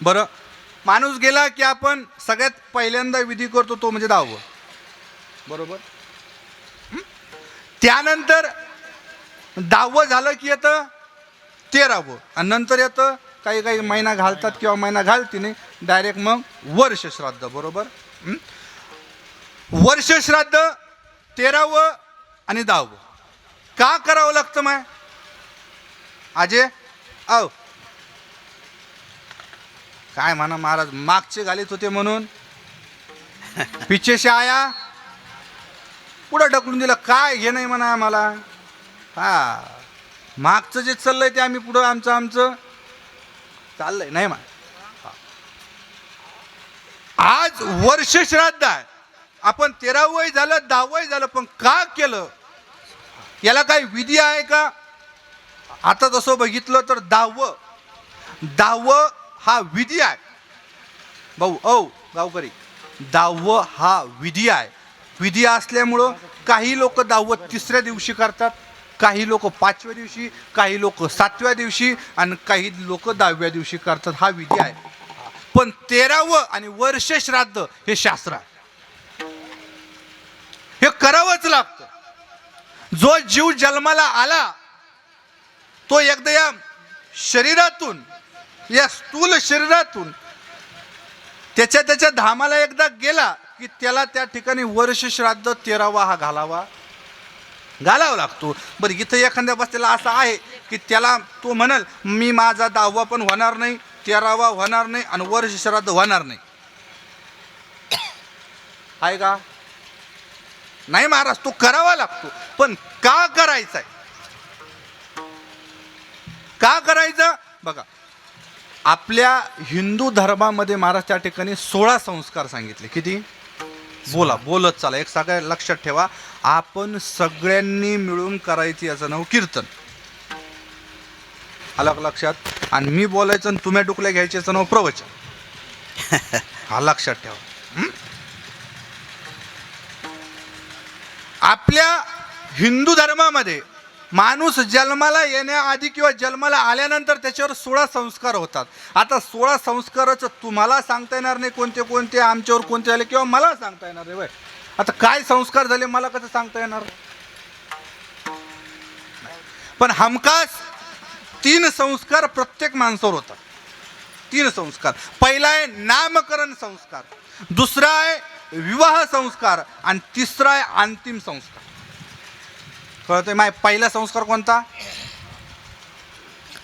बरं, माणूस गेला की आपण सगळ्यात पहिल्यांदा विधी करतो तो म्हणजे 10वं, बरोबर. त्यानंतर 10वं झालं की येतं 13वं, आणि नंतर येतं काही काही महिना घालतात किंवा महिना घालती नाही, डायरेक्ट मग वर्ष श्राद्ध, बरोबर. वर्ष श्राद्ध 13वं आणि 10वं का करावं लागतं माय अजय? आव काय म्हणा महाराज, मागचे घालीत होते म्हणून पिछेशे आया पुढं ढकलून दिलं, काय हे नाही म्हणा आम्हाला. हा, मागचं जे चाललंय ते आम्ही पुढं आमचं चाललंय नाही मा. आज वर्ष श्राद्ध आहे, आपण 13वं झालं 10वं झालं, पण का केलं याला काही विधी आहे का? आता तसं बघितलं तर 10वं हा विधी आहे भाऊ. गावकरी, 10वं हा विधी आहे. विधी असल्यामुळं काही लोक 10वं 3ऱ्या दिवशी करतात, काही लोक 5व्या दिवशी, काही लोक 7व्या दिवशी, आणि काही लोक 10व्या दिवशी करतात. हा विधी आहे. पण 13वं आणि वर्ष श्राद्ध हे शास्त्र आहे, हे करावंच लागतं. जो जीव जन्माला आला तो एकदा या शरीरातून, या स्थूल शरीरातून त्याच्या धामाला एकदा गेला की त्याला त्या ठिकाणी वर्ष श्राद्ध 13वा हा घालावा लागतो. बरं, इथं एखाद्या बसलेला असा आहे की त्याला तो म्हणाल मी माझा 10वा पण होणार नाही, 13वा होणार नाही, आणि वर्ष श्राद्ध होणार नाही, आहे का? नाही महाराज, तो करावा लागतो. पण का करायचा आहे? का करायचं? बघा, आपल्या हिंदू धर्मामध्ये महाराज त्या ठिकाणी 16 संस्कार सांगितले. किती? बोलत चला, एक सगळ्या लक्षात ठेवा, आपण सगळ्यांनी मिळून करायची याचं नाव कीर्तन. आलं लक्षात? आणि मी बोलायचं आणि तुम्ही डुकल्या घ्यायचे याचं नाव प्रवचन. हा लक्षात ठेवा. आपल्या हिंदू धर्मामध्ये माणूस जन्माला येण्याआधी किंवा जन्माला आल्यानंतर त्याच्यावर 16 संस्कार होतात. आता 16 संस्काराचं तुम्हाला सांगता येणार नाही कोणते कोणते आमच्यावर कोणते आले, किंवा मला सांगता येणार नाही. आता काय संस्कार झाले मला कसं सांगता येणार? पण हमखास 3 संस्कार प्रत्येक माणसावर होतात. 3 संस्कार. पहिला आहे नामकरण संस्कार, दुसरा आहे विवाह संस्कार, आणि तिसरा आहे अंतिम संस्कार. कळतंय माय? पहिला संस्कार कोणता?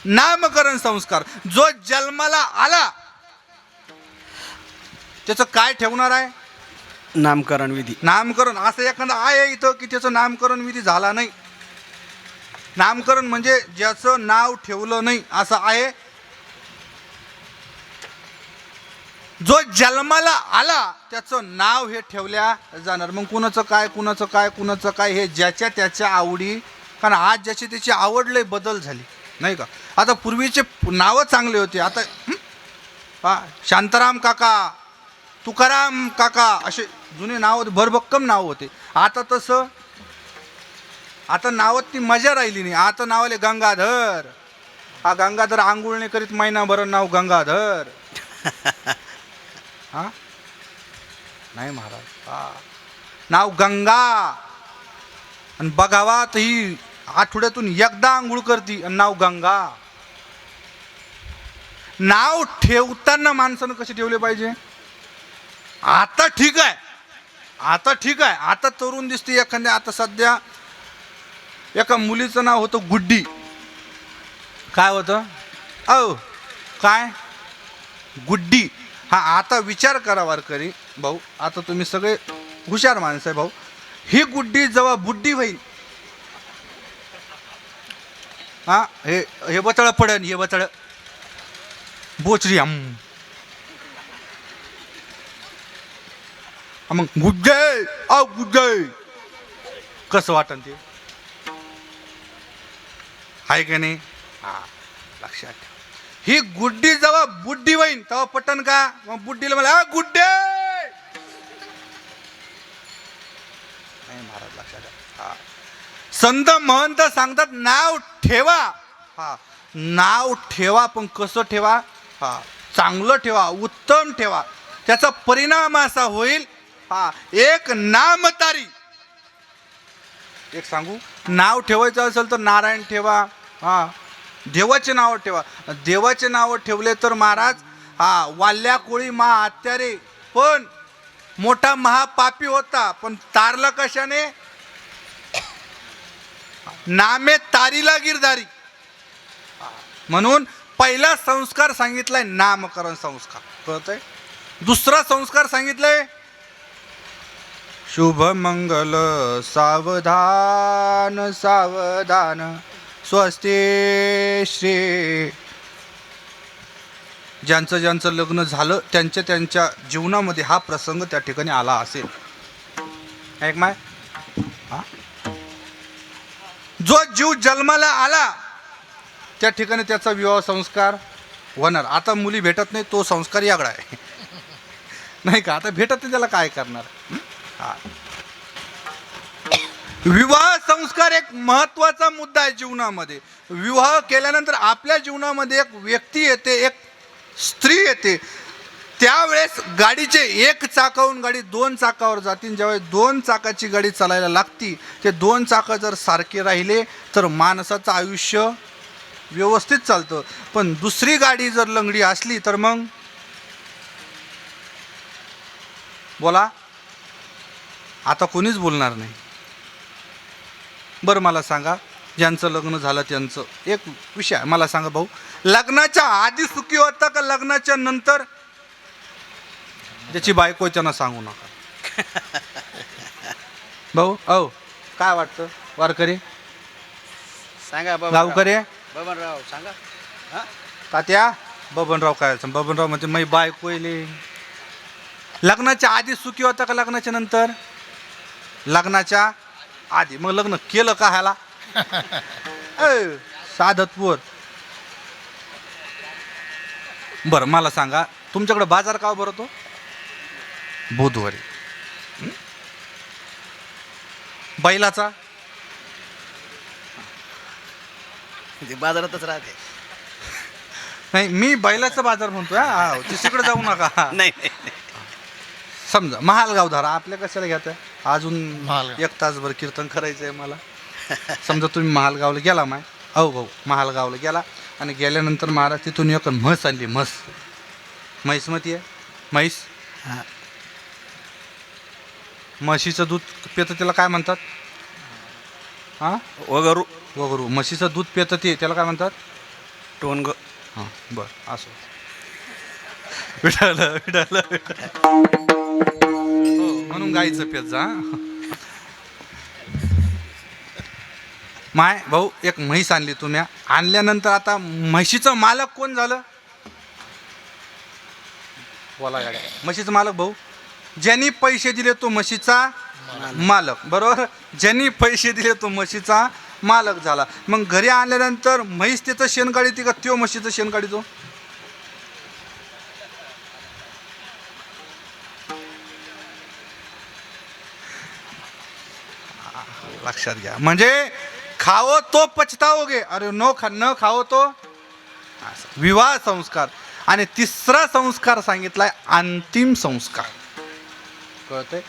नामकरण संस्कार. जो जन्माला आला त्याचं काय ठेवणार आहे? नामकरण विधी. नामकरण. असं एखादं आहे इथं की त्याचं नामकरण विधी झाला नाही? नामकरण म्हणजे ज्याचं नाव ठेवलं नाही असं आहे? जो जन्माला आला त्याचं नाव हे ठेवल्या जाणार. मग कुणाचं काय हे ज्याच्या त्याच्या आवडी. कारण आज ज्याची त्याची आवडले बदल झाली नाही का? आता पूर्वीचे नावं चांगले होते, आता शांताराम काका, तुकाराम काका असे जुने नाव होते, भरभक्कम नाव होते. आता तसं, आता नावात ती मजा राहिली नाही. आता नावाले गंगाधर. हा गंगाधर आंघोळ नाही करीत महिनाभर, नाव गंगाधर. हा नाही महाराज, नाव गंगा. आणि बघावा तर ही आठवड्यातून एकदा आंघोळ करती आणि नाव गंगा. नाव ठेवताना माणसानं कसे ठेवले पाहिजे? आता ठीक आहे, आता तरुण दिसते एखाद्या. आता सध्या एका मुलीचं नाव होतं गुड्डी. काय होतं? काय? गुड्डी. हा, आता विचार करा वारकरी भाऊ, आता तुम्ही सगळे हुशार माणसं आहे भाऊ. ही गुड्डी जेव्हा बुड्डी होईल, हा, हे बतळ पडन, हे बतळ बोचरी मग गुड्डे कसं वाटन ते? आहे का नाही? हा, लक्षात ठेवा. ही गुड्डी जेव्हा बुड्डी होईन तेव्हा पटन का? मग बुड्डीला मला गुड्डे नाही महाराज, लक्षात ठेवा. संत महंत सांगतात नाव ठेवा. हा, नाव ठेवा, पण कसं ठेवा? हा, चांगलं ठेवा, उत्तम ठेवा. त्याचा परिणाम असा होईल, हा एक नामतारी. एक सांगू, नाव ठेवायचं असेल तर नारायण ठेवा, हा देवाचे नाव ठेवा. देवाचे नाव ठेवले तर महाराज, हा वाल्या कोळी महा हत्यारे, पण मोठा महापापी होता, पण तारला कशाने? नामे तारीला गिरधारी. म्हणून पहिला संस्कार सांगितलाय नामकरण संस्कार, कळतंय? दुसरा संस्कार सांगितलंय शुभ मंगल सावधान सावधान स्वस्ति श्री. ज्यांचं ज्यांचं लग्न झालं त्यांच्या त्यांच्या जीवनामध्ये हा प्रसंग त्या ठिकाणी आला असेल. ऐक माय, हा जो जीव जन्माला आला त्या ठिकाणी त्याचा विवाह संस्कार होणार. आता मुली भेटत नाही, तो संस्कार यागळा आहे नाही का? आता भेटत नाही, त्याला काय करणार? हा. विवाह संस्कार एक महत्वाचा मुद्दा आहे जीवनामध्ये. विवाह केल्यानंतर आपल्या जीवनामध्ये एक व्यक्ती येते, एक स्त्री येते. त्यावेळेस गाडीचे एक चाकावरून गाडी दोन चाकावर जातील. ज्यावेळेस दोन चाकाची गाडी चालायला लागती, ते दोन चाकं जर सारखे राहिले तर माणसाचं आयुष्य व्यवस्थित चालतं. पण दुसरी गाडी जर लंगडी असली तर मग बोला, आता कोणीच बोलणार नाही. बरं मला सांगा, ज्यांचं लग्न झालं त्यांचं एक विषय आहे. मला सांगा भाऊ, लग्नाच्या आधी सुखी होता का लग्नाच्या नंतर? ज्याची बायको त्यांना सांगू नका भाऊ. औ काय वाटतं वारकरी, सांगा गावकरी, बबनराव सांगा. तात्या? बबनराव काय? बबनराव म्हणजे मी बायको येले. लग्नाच्या आधी सुखी होता का लग्नाच्या नंतर? लग्नाच्या आधी. मग लग्न केलं का ह्याला? साधतपूर. बरं मला सांगा, तुमच्याकडे बाजार का भरतो? बुधवारी. बैलाचा बाजारातच राहते. नाही, मी बैलाचा बाजार म्हणतोय. हा तिकडे जाऊ नका. नाही समजा महालगाव धारा, आपल्या कशाला घ्यायचं? अजून एक तासभर कीर्तन करायचं आहे मला. समजा तुम्ही महालगावला गेला माय, अहो भाऊ महालगावला गेला आणि गेल्यानंतर महाराज तिथून एक म्हस आणली. म्हैस मती आहे, म्हैस. म्हशीचं दूध पितं त्याला काय म्हणतात? हां वगरू. वगरू. म्हशीचं दूध पितं ते त्याला काय म्हणतात? टोनग. हां बरं असो. विठालं म्हणून गाईचं पेत जा. माय भाऊ एक म्हैस आणली तुम्ही. आणल्यानंतर आता म्हशीचं मालक कोण झालं? बोला गाड्या. म्हशीचं मालक भाऊ, ज्यांनी पैसे दिले तो म्हशीचा मालक, बरोबर? ज्यांनी पैसे दिले तो म्हशीचा मालक झाला. मग घरी आणल्यानंतर म्हैस त्याचं शेण काढी का त्यो म्हशीचं शेण काढितो? लक्षात घ्या. म्हणजे खाओ तो पछताओगे, अरे न खाओ तो. विवाह संस्कार. आणि तिसरा संस्कार सांगितलाय अंतिम संस्कार. कळतंय?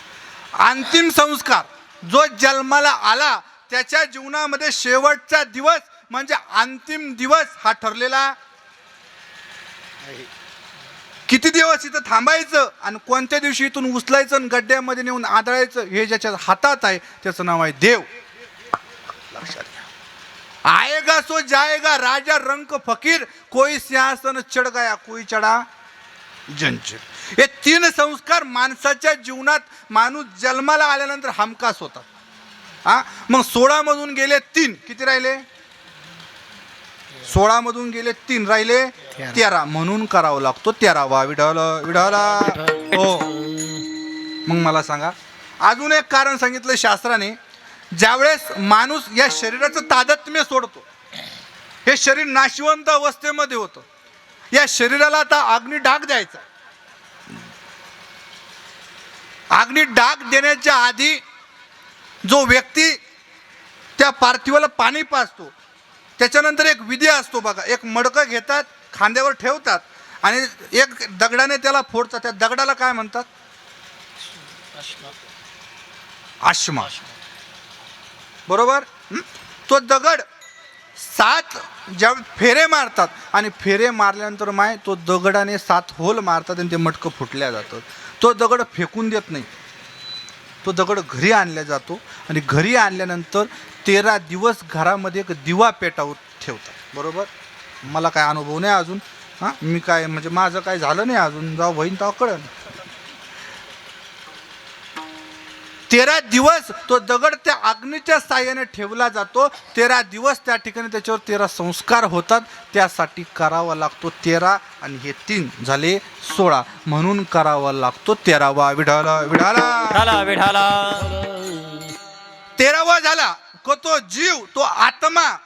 अंतिम संस्कार. जो जन्माला आला त्याच्या जीवनामध्ये शेवटचा दिवस म्हणजे अंतिम दिवस हा ठरलेला. किती दिवस इथं थांबायचं आणि कोणत्या दिवशी इथून उचलायचं आणि गड्ड्यामध्ये नेऊन आदळायचं हे ज्याच्या हातात आहे त्याचं नाव आहे देव. लक्षात घ्या. आएगा सो जाएगा, राजा रंक फकीर, कोई सिंहासन चढ गया कोई चढा जंजीर. हे तीन संस्कार माणसाच्या जीवनात माणूस जन्माला आल्यानंतर हमखास होतात. हा मग 16 मधून गेले 3, किती राहिले? 16 मधून गेले 3, राहिले 13. म्हणून करावं लागतो 13वा. विढाला हो. मग मला सांगा, अजून एक कारण सांगितलं शास्त्राने. ज्यावेळेस माणूस या शरीराचं तादात्म्य सोडतो, हे शरीर नाशवंत अवस्थेमध्ये होतं. या शरीराला आता अग्नी डाग द्यायचा. अग्नी डाग देण्याच्या आधी जो व्यक्ती त्या पार्थिवाला पाणी पाजतो, त्याच्यानंतर एक विधी असतो बघा. एक मडकं घेतात, खांद्यावर ठेवतात आणि एक दगडाने त्याला फोडतात, त्या दगडाला काय म्हणतात? आश्मा. बरोबर. तो दगड 7 ज्या फेरे मारतात आणि फेरे मारल्यानंतर माय तो दगडाने 7 होल मारतात आणि ते मटकं फुटल्या जातं. तो दगड फेकून देत नाही, तो दगड घरी आणला जातो आणि घरी आणल्यानंतर 13 दिवस घरामध्ये एक दिवा पेटावून ठेवतात. बरोबर. मला काय अनुभव नाही अजून, हां मी काय म्हणजे माझं काय झालं नाही अजून, जाऊ बहीण तेव्हा कळलं. 13 दिवस तो दगड त्या अग्नीच्या साह्याने ठेवला जातो. 13 दिवस त्या ठिकाणी त्याच्यावर 13 संस्कार होतात. त्यासाठी करावा लागतो 13 आणि हे 3 झाले 16, म्हणून करावा लागतो 13वा. विठाला विठाला विठाला 13वा झाला को तो जीव, तो आत्मा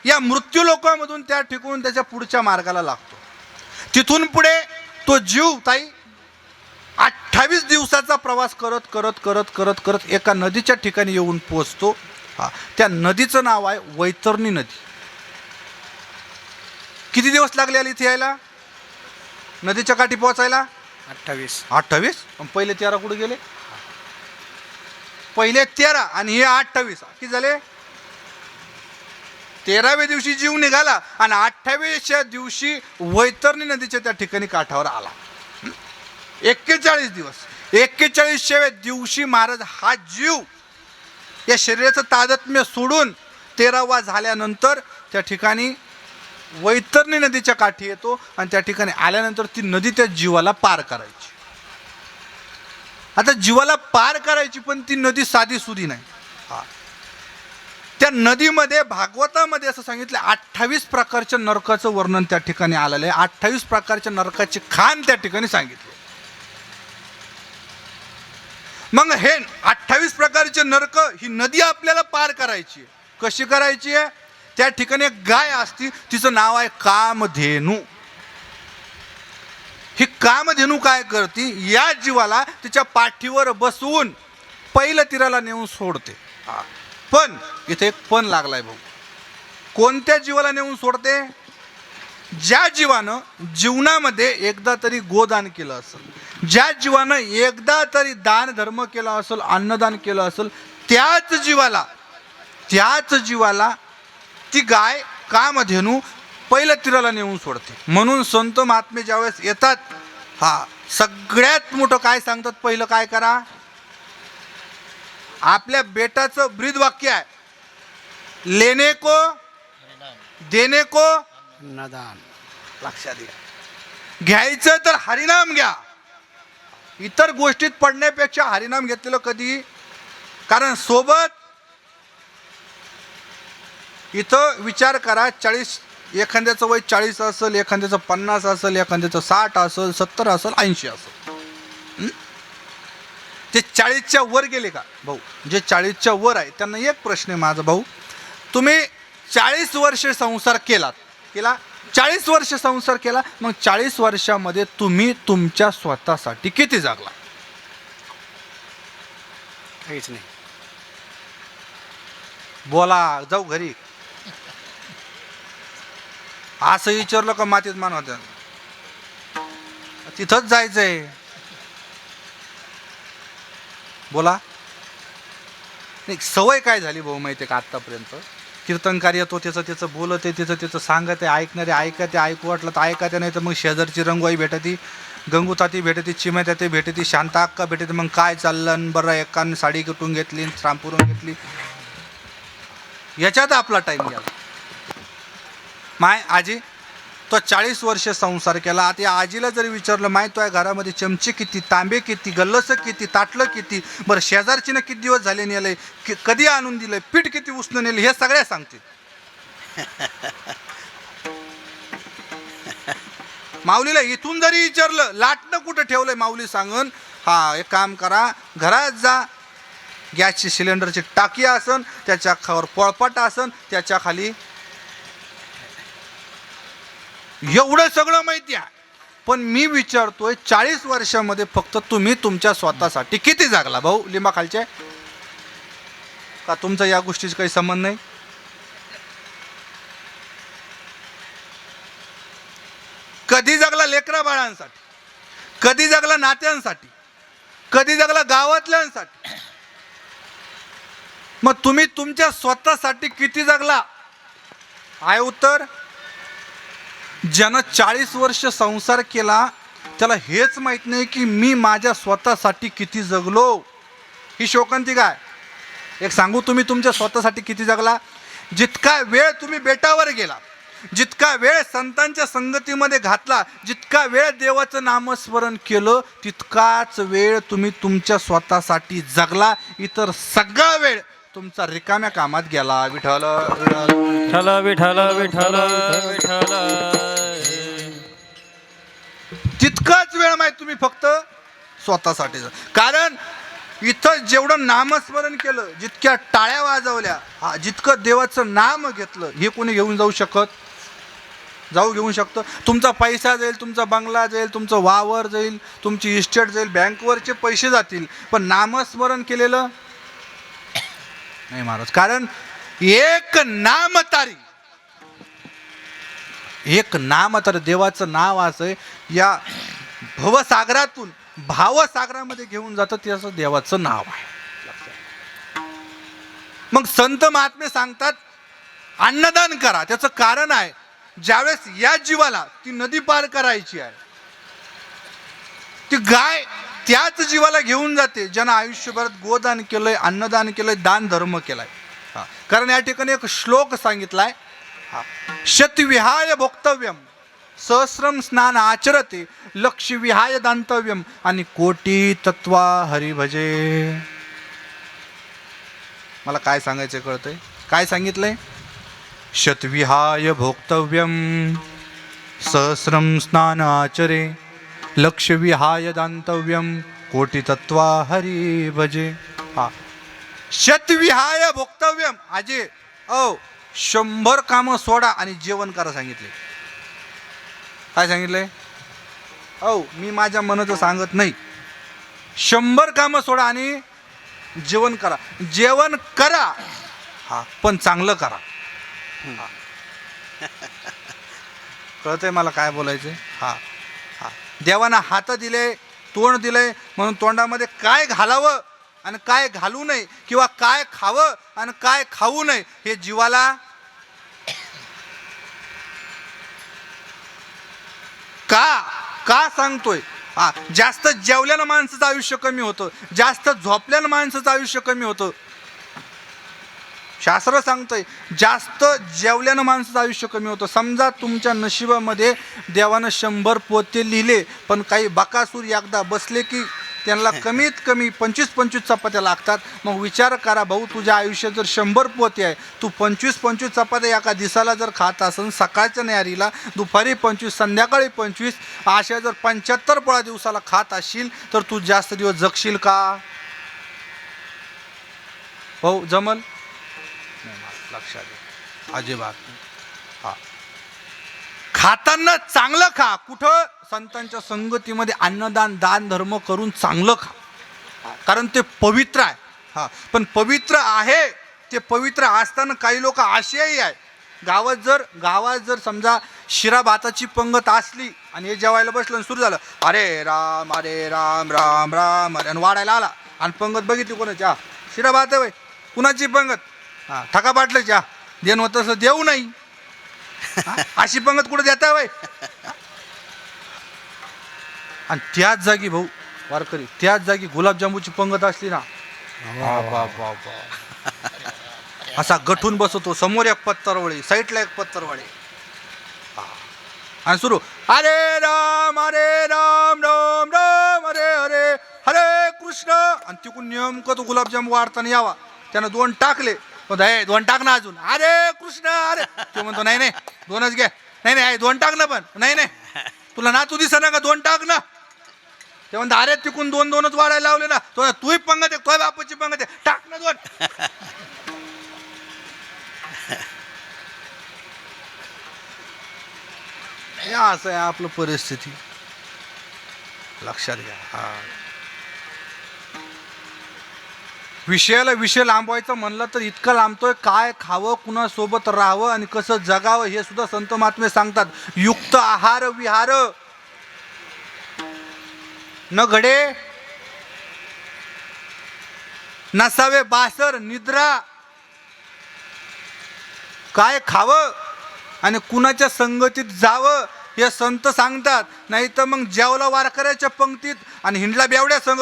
या मृत्यू लोकांमधून त्या ठिकाणून त्याच्या पुढच्या मार्गाला लागतो. तिथून पुढे तो जीव ताई 28 दिवसाचा प्रवास करत करत करत करत करत एका नदीच्या ठिकाणी येऊन पोचतो. त्या नदीचं नाव आहे वैतरणी नदी. किती दिवस लागले आले इथे यायला, नदीच्या काठी पोहोचायला? 28. पहिले 13 कुठे गेले? पहिले 13 आणि हे 28 किती झाले? 13व्या दिवशी जीव निघाला आणि 28व्या दिवशी वैतरणी नदीच्या त्या ठिकाणी काठावर आला. 41 दिवस. 41व्या दिवशी महाराज हा जीव या शरीराचं तादात्म्य सोडून 13वा झाल्यानंतर त्या ठिकाणी वैतरणी नदीच्या काठी येतो आणि त्या ठिकाणी आल्यानंतर ती नदी त्या जीवाला पार करायची. आता जीवाला पार करायची पण ती नदी साधी सुधी नाही. त्या नदीमध्ये भागवतामध्ये असं सांगितलं 28 प्रकारच्या नरकाचं वर्णन त्या ठिकाणी आलेलं आहे. 28 प्रकारच्या नरकाचे खान त्या ठिकाणी सांगितले. मग हे 28 प्रकारचे नरक ही नदी आपल्याला पार करायची. कशी करायची आहे? त्या ठिकाणी एक गाय असती, तिचं नाव आहे कामधेनू. ही कामधेनू काय करते? या जीवाला तिच्या पाठीवर बसवून पहिलं तीराला नेऊन सोडते. पण इथे एक पण लागलाय भाऊ. कोणत्या जीवाला नेऊन सोडते? ज्या जीवानं जीवनामध्ये एकदा तरी गोदान केलं असेल, ज्या जीवानं एकदा तरी दान धर्म केला असेल, अन्नदान केलं असेल, त्याच जीवाला ती गाय कामधेनू पहिल्या तीराला नेऊन सोडते. म्हणून संत महात्मे ज्यावेळेस येतात, सगळ्यात मोठं काय सांगतात? पहिलं काय करा? आपल्या बेटाचं ब्रीद वाक्य आहे, लेने को देने को नदान. लक्षात घ्या. घ्यायचं तर हरिनाम घ्या. इतर गोष्टीत पडण्यापेक्षा हरिनाम घेतलेलं कधी. कारण सोबत इथं विचार करा, 40 एखाद्याचं वय 40 असेल, एखाद्याचं 50 असेल, एखाद्याचं 60 असेल, 70 असेल, 80 असेल. ते 40च्या वर गेले का भाऊ? जे 40च्या वर आहे त्यांना एक प्रश्न आहे माझा भाऊ. तुम्ही 40 वर्ष संसार केला, 40 वर्ष संसार केला, मग 40 वर्षामध्ये तुम्ही तुमच्या स्वतःसाठी किती जगला? काहीच नाही. बोला, जाऊ घरी. असं विचारलं का मातीत मान होत्या. तिथंच जायचंय. बोला. नाही, सवय काय झाली भाऊ माहिती आहे का? आत्तापर्यंत कीर्तनकार येतो, त्याचं बोलत आहे, त्याचं सांगत आहे, ऐकणारे ऐकते, ऐकू वाटलं तर ऐकते, नाही तर मग शेजारची रंगवाई भेटती, गंगूताती भेटती, चिमत्याती भेटती, शांता अक्का भेटते. मग काय चाललं बरं, एकानं साडी कुटून घेतली, श्रामपुरून घेतली, याच्यात आपला टाईम गेला. माय आजी तो 40 वर्ष संसार केला. आता या आजीला जरी विचारलं, माय तो आहे घरामध्ये चमचे किती, तांबे किती, गल्लस किती, ताटलं किती, बरं शेजारचीनं किती दिवस झाले नेलंय, कधी आणून दिलंय, पीठ किती उसणं नेलं, हे सगळ्या सांगतील. माऊलीला इथून जरी विचारलं, लाटणं कुठं ठेवलंय, माऊली सांगन, एक काम करा, घरात जा, गॅसची सिलेंडरची टाकी असन, त्याच्या खावर पोळपाट असन, त्याच्या खाली एवढं सगळं माहिती आहे. पण मी विचारतोय 40 वर्षामध्ये फक्त तुम्ही तुमच्या स्वतःसाठी किती जगला भाऊ? लिंबाखालचे का तुमचा या गोष्टीचा काही संबंध नाही? कधी लेकरा बाळांसाठी, कधी जगला नात्यांसाठी, कधी जगला गावातल्यांसाठी. मग तुम्ही तुमच्या स्वतःसाठी किती जगला? आहे उत्तर. ज्यानं 40 वर्ष संसार केला त्याला हेच माहित नाही की मी माझ्या स्वतःसाठी किती जगलो. ही शोकांतिका आहे. एक सांगू, तुम्ही तुमच्या स्वतःसाठी किती जगला? जितका वेळ तुम्ही बेटावर गेला, जितका वेळ संतांच्या संगतीमध्ये घातला, जितका वेळ देवाचं नामस्मरण केलं, तितकाच वेळ तुम्ही तुमच्या स्वतःसाठी जगला. इतर सगळा वेळ तुमचा रिकाम्या कामात गेला. विठ्ठल विठ्ठल विठ्ठल विठ्ठल विठ्ठल. तितकाच वेळ माहिती तुम्ही फक्त स्वतःसाठी. कारण इथं जेवढं नामस्मरण केलं, जितक्या टाळ्या वाजवल्या, जितकं देवाचं नाम घेतलं, हे कोणी घेऊन जाऊ शकतं? तुमचा पैसा जाईल, तुमचा बंगला जाईल, तुमचं वावर जाईल, तुमची इस्टेट जाईल, बँकवरचे पैसे जातील, पण नामस्मरण केलेलं नाही महाराज. कारण एक नामतारी देवाचं नाव असं या भवसागरातून भावसागरामध्ये घेऊन जातं, त्याचं देवाचं नाव आहे. मग संत महात्मे सांगतात अन्नदान करा. त्याचं कारण आहे, ज्यावेळेस या जीवाला ती नदी पार करायची आहे, ती गाय त्याच जीवाला घेऊन जाते ज्यानं आयुष्यभरात गोदान केलंय, अन्नदान केलंय, दान धर्म केलाय. कारण या ठिकाणी एक श्लोक सांगितलाय, शतविहाय भोक्तव्यम सहस्रम स्नान आचरते लक्ष विहाय दांतव्यम आणि कोटी तत्वा हरी भजे. मला काय सांगायचं कळतंय? काय सांगितलंय? शतविहाय भोक्तव्यम सहस्रम स्नान आचरे लक्ष विहाय दांतव्यम कोटी तत्वा हरी भजे. शतविहाय भोक्तव्यम, आजे 100 कामं सोडा आणि जेवण करा सांगितले. काय सांगितलंय? मी माझ्या मनाचं सांगत नाही. 100 कामं सोडा आणि जेवण करा. जेवण करा, पण चांगलं करा. कळतंय मला काय बोलायचंय? देवानं हात दिले, तोंड दिलंय, म्हणून तोंडामध्ये काय घालावं आणि काय घालू नये, किंवा काय खावं आणि काय खाऊ नये, हे जीवाला का सांगतोय? जास्त जेवल्यानं माणसाचं आयुष्य कमी होतं, जास्त झोपल्यानं माणसाचं आयुष्य कमी होतं. शास्त्र सांगतंय जास्त जेवल्यानं माणसाचं आयुष्य कमी होतं. समजा तुमच्या नशिबामध्ये देवानं 100 पोते लिहिले, पण काही बकासूर एकदा बसले की त्यांना कमीत कमी 25-25 चपात्या लागतात. मग विचार करा भाऊ, तुझ्या आयुष्यात जर 100 पोते आहे, तू 25-25 चपात्या एका दिवसाला जर खात असेल, सकाळच्या न्यारीला, दुपारी 25, संध्याकाळी 25, अशा जर 75 पोळ्या दिवसाला खात असशील तर तू जास्त दिवस जगशील का? हो जमल? लक्षात घ्या, अजिबात. खाताना चांगलं खा. कुठं? संतांच्या संगतीमध्ये अन्नदान, दान धर्म करून चांगलं खा, कारण ते पवित्र आहे. पण पवित्र आहे, ते पवित्र असताना काही लोक असेही आहे, गावात जर समजा शिरा भाताची पंगत असली आणि हे जेवायला बसलं, सुरू झालं अरे राम राम राम अरे, आणि वाढायला आला आणि पंगत बघितली कोणाची, शिरा भात आहे कुणाची पंगत, ठका बाटलं चहा देण होत असं देऊ नाही. अशी पंगत कुठं देता वय? आणि त्याच जागी भाऊ वारकरी, त्याच जागी गुलाबजामुची पंगत असली ना, असा गठून बसवतो. समोर एक पत्तरवळी, साईडला एक पत्तरवळी, आणि सुरू हरे राम राम राम हरे हरे हरे कृष्ण. आणि तिकून नेमकं तो गुलाबजाम वाढताना यावा, त्यानं 2 टाकले, 2 टाक ना अजून, अरे कृष्ण अरे. तो म्हणतो नाही 2च घे, नाही 2 टाक ना, पण नाही तुला ना तू दिसा ना का 2 टाक ना. ते म्हणतो अरे तिकून 2-2च वाढायला लावले ना, तूही पंगत आहे, तुझ्या बापाची पंगत आहे, टाक ना 2. या असं आहे आपलं परिस्थिती, लक्षात घ्या. विषयाला विषय लांबवायचं म्हणलं तर इतकं लांबतोय. काय खावं, कुणासोबत राहावं आणि कसं जगावं हे सुद्धा संत महात्मे सांगतात. युक्त आहार विहार, न घडे नसावे बासर निद्रा, काय खावं आणि कुणाच्या संगतीत जावं हे संत सांगतात. नाही तर मग जेवला वारकऱ्याच्या पंक्तीत आणि हिंडला बेवड्या संग.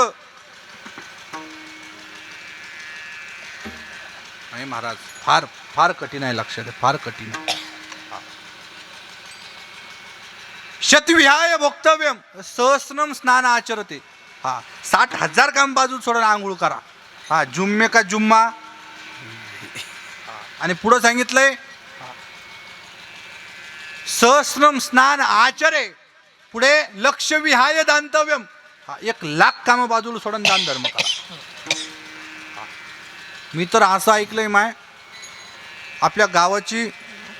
नाही महाराज, फार फार कठीण आहे, लक्षात आहे, फार कठीण आहे. शतविहाय भोक्तव्यम सहस्रम स्नान आचरते. 60,000 काम बाजू सोडून आंघोळ करा. जुम्मे का जुम्मा. आणि पुढं सांगितलंय सहस्रम स्नान आचरे. पुढे लक्ष विहाय दान्तव्यम. 1,00,000 काम बाजूला सोडून दान धर्म करा. मी तर असं ऐकलंय माय, आपल्या गावाची,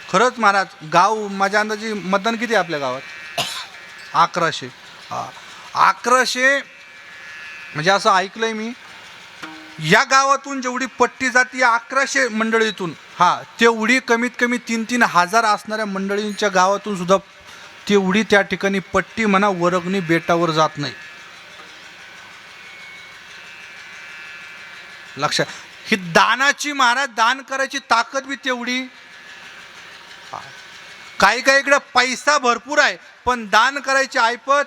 खरंच महाराज, गाव माझ्या अंदाजी मतदान किती आहे आपल्या गावात? 1100. 1100 म्हणजे असं ऐकलंय मी, या गावातून जेवढी पट्टी जाती 1100 मंडळीतून, तेवढी कमीत कमी 3-3 हजार असणाऱ्या मंडळींच्या गावातून सुद्धा तेवढी त्या ठिकाणी पट्टी म्हणा वर्गणी बेटावर जात नाही. लक्षात, ही दानाची, महाराज दान करायची ताकद बी तेवढी. काही काही इकडे पैसा भरपूर आहे पण दान करायची ऐपत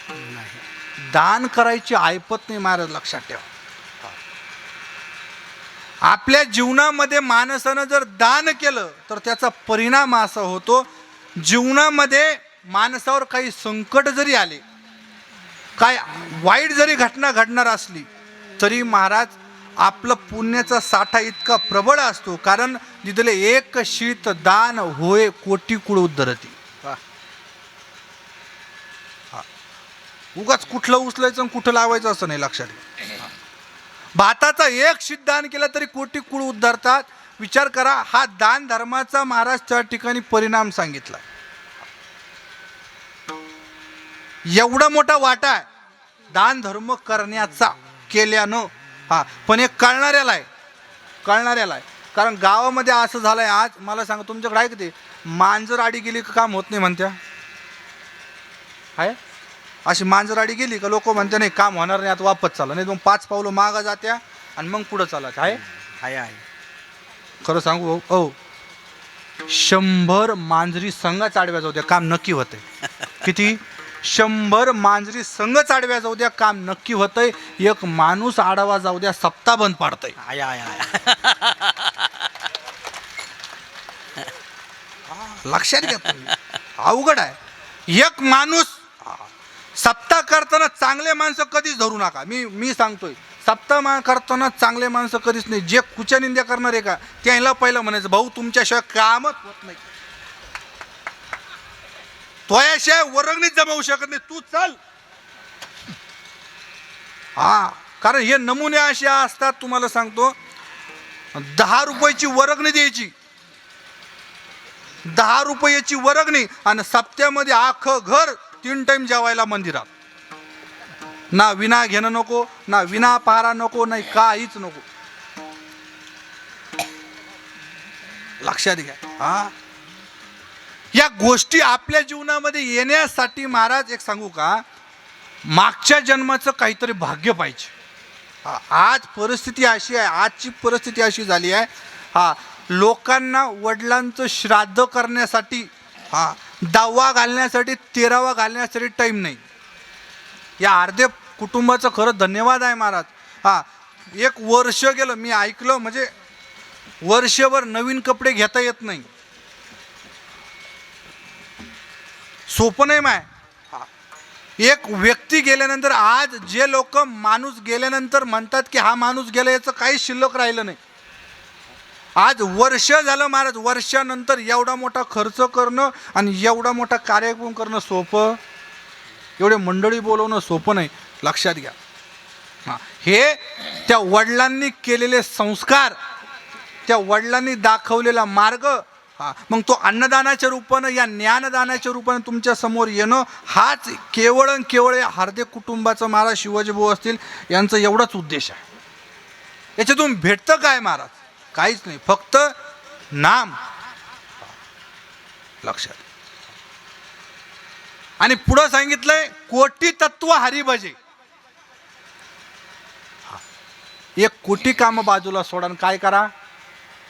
नाही. दान करायची ऐपत नाही महाराज, लक्षात ठेवा. आपल्या जीवनामध्ये माणसानं जर दान केलं तर त्याचा परिणाम असा होतो, जीवनामध्ये माणसावर काही संकट जरी आले, काय वाईट जरी घटना घडणार असली तरी महाराज आपलं पुण्याचा साठा इतका प्रबळ असतो. कारण दिदले एक शीत दान होय कोटी कुळ उद्धरती. उगाच कुठलं उचलायचं आणि कुठं लावायचं असं नाही, लक्षात घ्या. भाताचा एक शीत दान केला तरी कोटी कुळ उद्धारतात. विचार करा, हा दान धर्माचा महाराज त्या ठिकाणी परिणाम सांगितला. एवढा मोठा वाटा आहे दान धर्म करण्याचा केल्यानं. पण एक कळणाऱ्याला आहे. कारण गावामध्ये असं झालंय, आज मला सांगा, तुमच्याकडे आहे का ते मांजर आडी गेली का काम होत नाही म्हणत्या? आहे अशी मांजर आडी गेली का लोक म्हणते नाही काम होणार नाही, आता वापस चाला, नाही 5 पावलं मागा जात्या आणि मग पुढं चालायचं. आहे खरं सांगू हो, 100 मांजरी संघाच आडव्या जाऊ द्या काम नक्की होतंय. किती? 100 मांजरी संघच आडव्या जाऊ द्या काम नक्की होतंय. एक माणूस आडवा जाऊ द्या सप्ताह बंद पाडतंय. लक्षात घ्या तुम्ही, अवघड आहे. एक माणूस सप्ताह करताना चांगले माणसं कधीच धरू नका. मी सांगतोय, सप्ताह करताना चांगले माणसं कधीच नाही. जे कुच्या निंद्या करणार आहे का त्याला पहिलं म्हणायचं, भाऊ तुमच्याशिवाय कामच होत नाही, तोयाशिवाय वर्गणीच जमवू शकत नाही, तू चल. कारण हे नमुने असे असतात, तुम्हाला सांगतो, 10 रुपयाची वर्गणी द्यायची, 10 रुपयाची वर्गणी, आणि सप्त्यामध्ये अख्खं घर 3 टाइम जेवायला मंदिरात. ना विना घेणं नको, ना विना पारा नको, नाही काहीच नको. लक्षात घ्या. या गोष्टी आपल्या जीवनामध्ये येण्यासाठी महाराज एक सांगू का, मागच्या जन्माचं काहीतरी भाग्य पाहिजे. आज परिस्थिती अशी आहे, आजची परिस्थिती अशी झाली आहे, लोकांना वडिलांचं श्राद्ध करण्यासाठी, 10वा घालण्यासाठी, 13वा घालण्यासाठी टाईम नाही. या अर्ध्या कुटुंबाचं खरं धन्यवाद आहे महाराज. 1 वर्ष गेलं, मी ऐकलं, म्हणजे वर्षभर नवीन कपडे घेता येत नाही. सोपं नाही माय. एक व्यक्ती गेल्यानंतर, आज जे लोक माणूस गेल्यानंतर म्हणतात की हा माणूस गेला, याचं काही शिल्लक राहिलं नाही. आज वर्ष झालं महाराज, वर्षानंतर एवढा मोठा खर्च करणं आणि एवढा मोठा कार्यक्रम करणं सोपं, एवढे मंडळी बोलवणं सोपं नाही. लक्षात घ्या. हे त्या वडिलांनी केलेले संस्कार, त्या वडिलांनी दाखवलेला मार्ग, मग तो अन्नदानाच्या रूपानं, या ज्ञानदानाच्या रूपानं तुमच्या समोर येणं, हाच केवळ या हार्दिक कुटुंबाचं महाराज शिवाजी भाऊ असतील यांचं एवढाच उद्देश आहे. याच्यातून भेटतं काय महाराज? काहीच नाही, फक्त नाम. लक्षात. आणि पुढं सांगितलंय कोटी तत्व हरी भजे. 1 कोटी काम बाजूला सोडा आणि काय करा,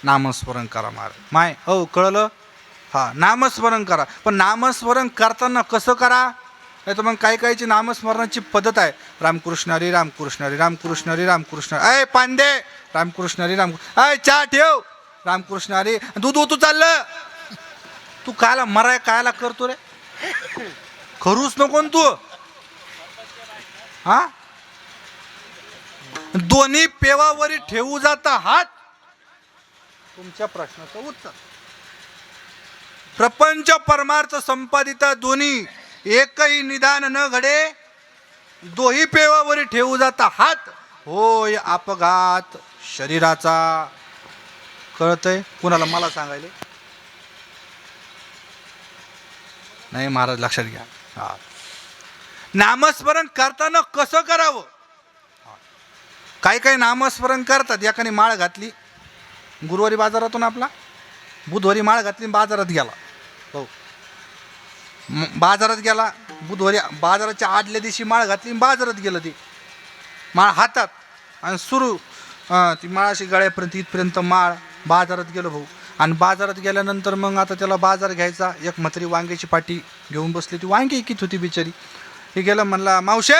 नामस्मरण करा. माय हो कळलं. हा, नामस्मरण करा. पण नामस्मरण करताना कसं करा? नाही तर मग काही काहीची नामस्मरणाची पद्धत आहे. रामकृष्ण हरी रामकृष्ण हरी रामकृष्ण हरी रामकृष्ण. अय पांडे रामकृष्ण हरी राम. अय चहा ठेव रामकृष्ण हरी. दूध तू चाललं. तू कायला मराय कायला करतो रे? खरूच नको न तू. हा, दोन्ही पेवावरी ठेवू जाता हात. तुमच्या प्रश्नाचं उत्तर. प्रपंच परमार्थ संपादिता दोन्ही एकही निदान न घडे. दोही पेवावरी ठेवू जाता हात. होय अपघात शरीराचा. कळतंय कुणाला? मला सांगायले नाही महाराज, लक्षात घ्या. हा, नामस्मरण करताना कसं करावं? काही काही नामस्मरण करतात. एकाने माळ घातली गुरुवारी बाजारातून, आपला बुधवारी माळ घातली बाजारात गेला. हो, बाजारात गेला बुधवारी, बाजाराच्या आदल्या दिवशी माळ घातली बाजारात गेलं. ती माळ हातात आणि सुरू ती माळाशी गळ्यापर्यंत इथपर्यंत माळ. बाजारात गेलो भाऊ. आणि बाजारात गेल्यानंतर मग आता त्याला बाजार घ्यायचा. एक म्हातारी वांग्याची पाटी घेऊन बसली. ती वांगी किती होती बिचारी. हे गेलं म्हणला, मावशे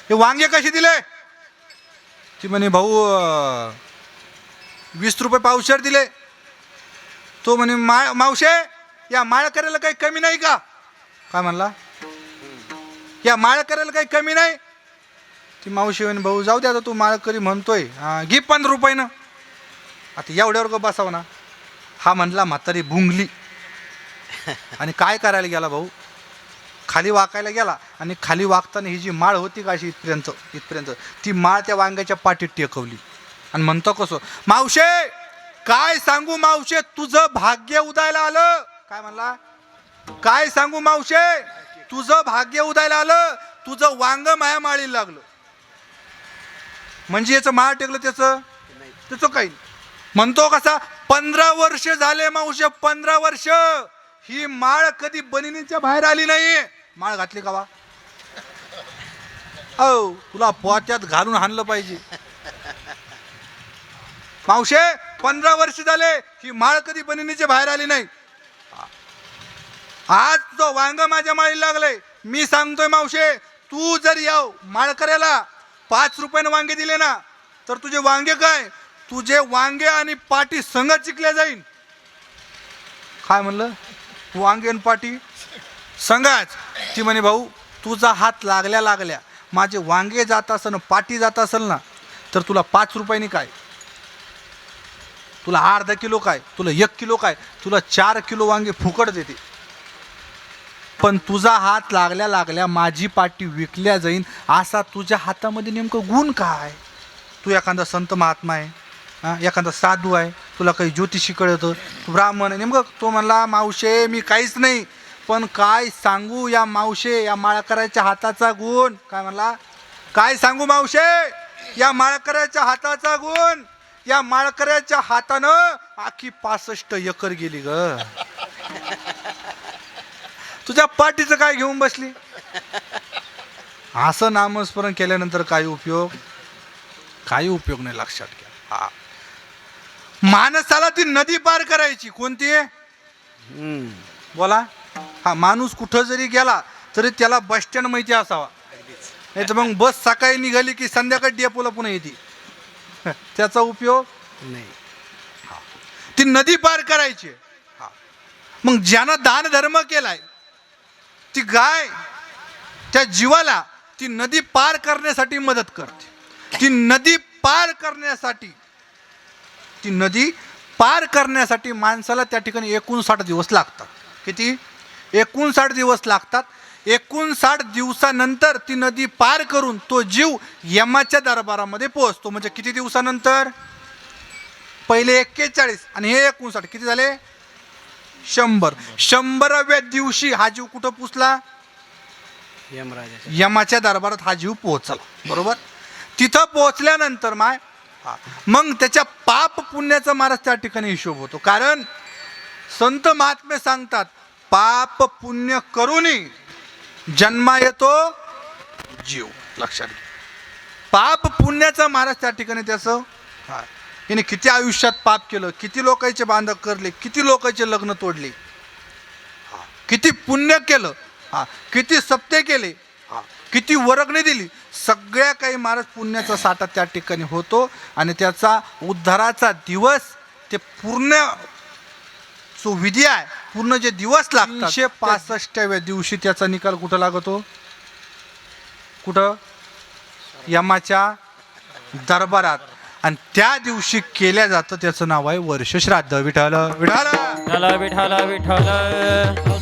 हे वांगे कसे दिले? ती म्हणे भाऊ 20 रुपये पावशेर दिले. तो म्हणे मावशे या माळ करायला काही कमी नाही का? काय म्हणला? या माळ करायला काही कमी नाही? ती मावशी म्हणे भाऊ जाऊ दे आता, तू माळ करी म्हणतोय, घे 15 रुपयानं. आता एवढ्यावर का बसाव ना. हा म्हणला म्हातारी भुंगली. आणि काय करायला गेला भाऊ, खाली वाकायला गेला. आणि खाली वाकताना ही जी माळ होती का अशी इथपर्यंत ती माळ त्या वांग्याच्या पाठीत टेकवली. आणि म्हणतो कसं, मावशे काय सांगू मावशे, तुझं भाग्य उदायला आलं. काय म्हणला? काय सांगू मावशे, तुझं भाग्य उदायला आलं. तुझं वांग माया माळीला लागलं. म्हणजे याचं माळ टेकलं त्याचं काही. म्हणतो कसा, 15 वर्ष झाले मावशे, 15 वर्ष ही माळ कधी बनिनीच्या बाहेर आली नाही. माळ घातली का वा? औ तुला पोत्यात घालून हाणलं पाहिजे. मावशे 15 वर्ष झाले ही माळ कधी बनिनीच्या बाहेर आली नाही. आज तो वांग माझ्या माळीला लागलंय. मी सांगतोय मावशे, तू जर याव माळ करायला 5 रुपयाने वांगे दिले ना, तर तुझे वांगे काय, तुझे वांगे आणि पाटी संगत चिकल्या जाईन. काय म्हणलं? वांगे आणि पाटी संगच. ती म्हणे भाऊ तुझा हात लागल्या माझे वांगे जात असेल ना, पाटी जात असेल ना, तर तुला 5 रुपयाने काय, तुला अर्धा किलो काय, तुला 1 किलो काय, तुला 4 किलो वांगे फुकट देते. पण तुझा हात लागल्या माझी पाटी विकल्या जाईन. असा तुझ्या हातामध्ये नेमकं गुण काय? तू एखादा संत महात्मा आहे, एखादा साधू आहे, तुला काही ज्योतिषी कळतं, तू ब्राह्मण आहे. नेमकं तो म्हणला, मावशे मी काहीच नाही, पण काय सांगू या मावशे या माळकऱ्याच्या हाताचा गुण. काय म्हणला? काय सांगू मावशे या माळकऱ्याच्या हाताचा गुण. या माळकऱ्याच्या हातानं आखी 65 एकर गेली ग. तुझ्या पाठीचं काय घेऊन बसली? असं नामस्मरण केल्यानंतर काही उपयोग नाही. लक्षात घ्या. हा, माणसाला ती नदी पार करायची. कोणती? बोला. हा, माणूस कुठं जरी गेला तरी त्याला बस स्टँड माहिती असावा. नाही तर मग बस सकाळी निघाली की संध्याकाळी डेपोला पुन्हा येते. त्याचा उपयोग नाही. ती नदी पार करायची. मग ज्यानं दान धर्म केलाय, ती गाय त्या जीवाला ती नदी पार करण्यासाठी मदत करते. ती नदी पार करण्यासाठी माणसाला त्या ठिकाणी 59 दिवस लागतात. किती? 59 दिवस लागतात. 59 दिवसानंतर ती नदी पार करून तो जीव यमाच्या दरबारामध्ये पोहोचतो. म्हणजे किती दिवसानंतर? पहिले 41 आणि हे 59 किती झाले? 100. 100व्या दिवशी हा जीव कुठं पोचला? यमाच्या दरबारात हा जीव पोहोचला. बरोबर. तिथं पोहोचल्यानंतर मग त्याच्या पाप पुण्याचा महाराज त्या ठिकाणी हिशोब होतो. कारण संत महात्मे सांगतात, पाप पुण्य करूनही जन्मा येतो जीव. लक्षात घे. पाप पुण्याचा महाराज त्या ठिकाणी त्याचं हा याने किती आयुष्यात पाप केलं, किती लोकांचे बांध करले, किती लोकांचे लग्न तोडले, किती पुण्य केलं, किती सप्ते केले, किती वर्गणी दिली, सगळ्या काही महाराज पुण्याचा साठा त्या ठिकाणी होतो. आणि त्याचा उद्धाराचा दिवस ते पूर्ण जो विधी आहे, पूर्ण जे दिवस लागतात 365व्या दिवशी त्याचा निकाल कुठं लागतो? कुठं? यमाच्या दरबारात. आणि त्या दिवशी केल्या जातं त्याचं नाव आहे वर्ष श्राद्ध. विठ्ठल विठ्ठल विठ्ठल विठ्ठल विठ्ठल